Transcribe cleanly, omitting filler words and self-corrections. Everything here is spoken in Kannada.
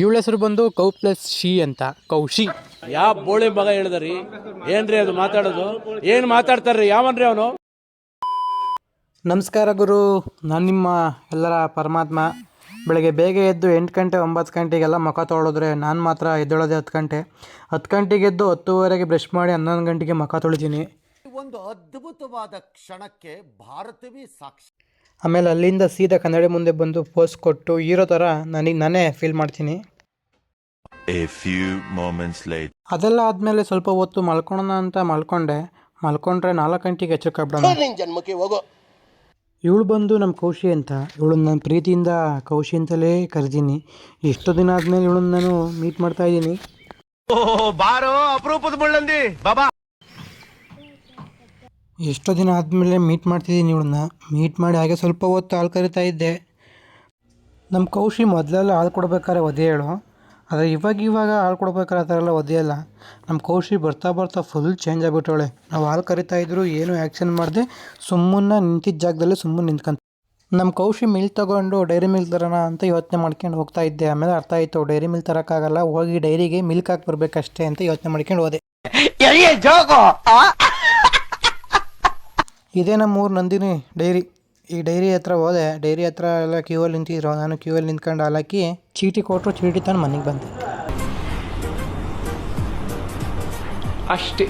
ಇವಳ ಹೆಸರು ಬಂದು ಕೌ ಪ್ಲಸ್ ಶಿ ಅಂತ, ಕೌಶಿ. ಯಾವ ಬೋಳಿ ಮಗ ಹೇಳಿದ್ರಿ? ಏನ್ರಿ ಅದು ಮಾತಾಡೋದು? ಏನ್ ಮಾತಾಡ್ತಾರ್ರಿ? ಯಾವನ್ರಿ ಅವನು? ನಮಸ್ಕಾರ ಗುರು, ನಾನು ನಿಮ್ಮ ಎಲ್ಲರ ಪರಮಾತ್ಮ. ಬೆಳಗ್ಗೆ ಬೇಗ ಎದ್ದು 8 ಗಂಟೆ 9 ಗಂಟೆಗೆಲ್ಲ ಮುಖ ತೊಳೆದ್ರೆ ನಾನು ಮಾತ್ರ ಎದ್ದೇಳೋದೆ 10 ಗಂಟೆ. 10 ಗಂಟೆಗೆ ಎದ್ದು 10:30ಗೆ ಬ್ರಷ್ ಮಾಡಿ 11 ಗಂಟೆಗೆ ಮುಖ ತೊಳಿತೀನಿ. ಒಂದು ಅದ್ಭುತವಾದ ಕ್ಷಣಕ್ಕೆ ಭಾರತವೇ ಸಾಕ್ಷಿ. ಆಮೇಲೆ ಅಲ್ಲಿಂದ ಸೀದಾ ಕನ್ನಡಿ ಮುಂದೆ ಬಂದು ಪೋಸ್ ಕೊಟ್ಟು ಹೀರೋ ಥರ ನನಗೆ ನಾನೇ ಫೀಲ್ ಮಾಡ್ತೀನಿ. ಅದೆಲ್ಲ ಆದಮೇಲೆ ಸ್ವಲ್ಪ ಹೊತ್ತು ಮಲ್ಕೊಳ್ಳೋಣ ಅಂತ ಮಲ್ಕೊಂಡ್ರೆ 4 ಗಂಟೆಗೆ ಎಚ್ಚರಿಕೆಬಿಡೋಣ. ಇವಳು ಬಂದು ನಮ್ಮ ಕೌಶಿ ಅಂತ. ಇವಳನ್ನ ನಾನು ಪ್ರೀತಿಯಿಂದ ಕೌಶಿ ಅಂತಲೇ ಕರಿತೀನಿ. ಎಷ್ಟೋ ದಿನ ಆದಮೇಲೆ ಇವಳನ್ನ ನಾನು ಮೀಟ್ ಮಾಡ್ತಾ ಇದ್ದೀನಿ. ಎಷ್ಟೋ ದಿನ ಆದಮೇಲೆ ಮೀಟ್ ಮಾಡ್ತಿದ್ದೀನಿ ಇವಳನ್ನ. ಮೀಟ್ ಮಾಡಿ ಹಾಗೆ ಸ್ವಲ್ಪ ಹೊತ್ತು ಹಾಲು ಕರಿತಾ ಇದ್ದೆ. ನಮ್ಮ ಕೌಶಿ ಮೊದಲೆಲ್ಲ ಹಾಲು ಕೊಡ್ಬೇಕಾದ್ರೆ ಒದೆ ಹೇಳು, ಆದರೆ ಇವಾಗ ಹಾಲು ಕೊಡ್ಬೇಕಾದ್ರೆ ಆ ಥರ ಎಲ್ಲ ಒದೆಯಲ್ಲ. ನಮ್ಮ ಕೌಶಿ ಬರ್ತಾ ಫುಲ್ ಚೇಂಜ್ ಆಗಿಬಿಟ್ಟವಳೆ. ನಾವು ಹಾಲು ಕರಿತಾ ಇದ್ರು ಏನೂ ಆ್ಯಕ್ಷನ್ ಮಾಡದೆ ಸುಮ್ಮನೆ ನಿಂತಿದ್ದ ಜಾಗದಲ್ಲೇ ಸುಮ್ಮನೆ ನಿಂತ್ಕೊಂತ. ನಮ್ಮ ಕೌಶಿ ಮಿಲ್ಕ್ ತೊಗೊಂಡು ಡೈರಿ ಮಿಲ್ಕ್ ತರೋಣ ಅಂತ ಯೋಚನೆ ಮಾಡ್ಕೊಂಡು ಹೋಗ್ತಾ ಇದ್ದೆ. ಆಮೇಲೆ ಅರ್ಥ ಆಯಿತು, ಡೈರಿ ಮಿಲ್ಕ್ ತರೋಕ್ಕಾಗಲ್ಲ, ಹೋಗಿ ಡೈರಿಗೆ ಮಿಲ್ಕ್ ಹಾಕಿ ಬರಬೇಕಷ್ಟೇ ಅಂತ ಯೋಚನೆ ಮಾಡ್ಕೊಂಡು ಹೋದೆ. ಇದೇ ನಮ್ಮ ಊರು ನಂದಿನಿ ಡೈರಿ. ಈ ಡೈರಿ ಹತ್ರ ಹೋದೆ. ಡೈರಿ ಹತ್ರ ಎಲ್ಲ ಕ್ಯೂವಲ್ಲಿ ನಿಂತಿದ್ರು. ನಾನು ಕ್ಯೂವಲ್ಲಿ ನಿಂತ್ಕೊಂಡು ಹಾಲಾಕಿ ಚೀಟಿ ಕೊಟ್ಟರು. ಚೀಟಿ ತಂದು ಮನೆಗೆ ಬಂದೆ ಅಷ್ಟೇ.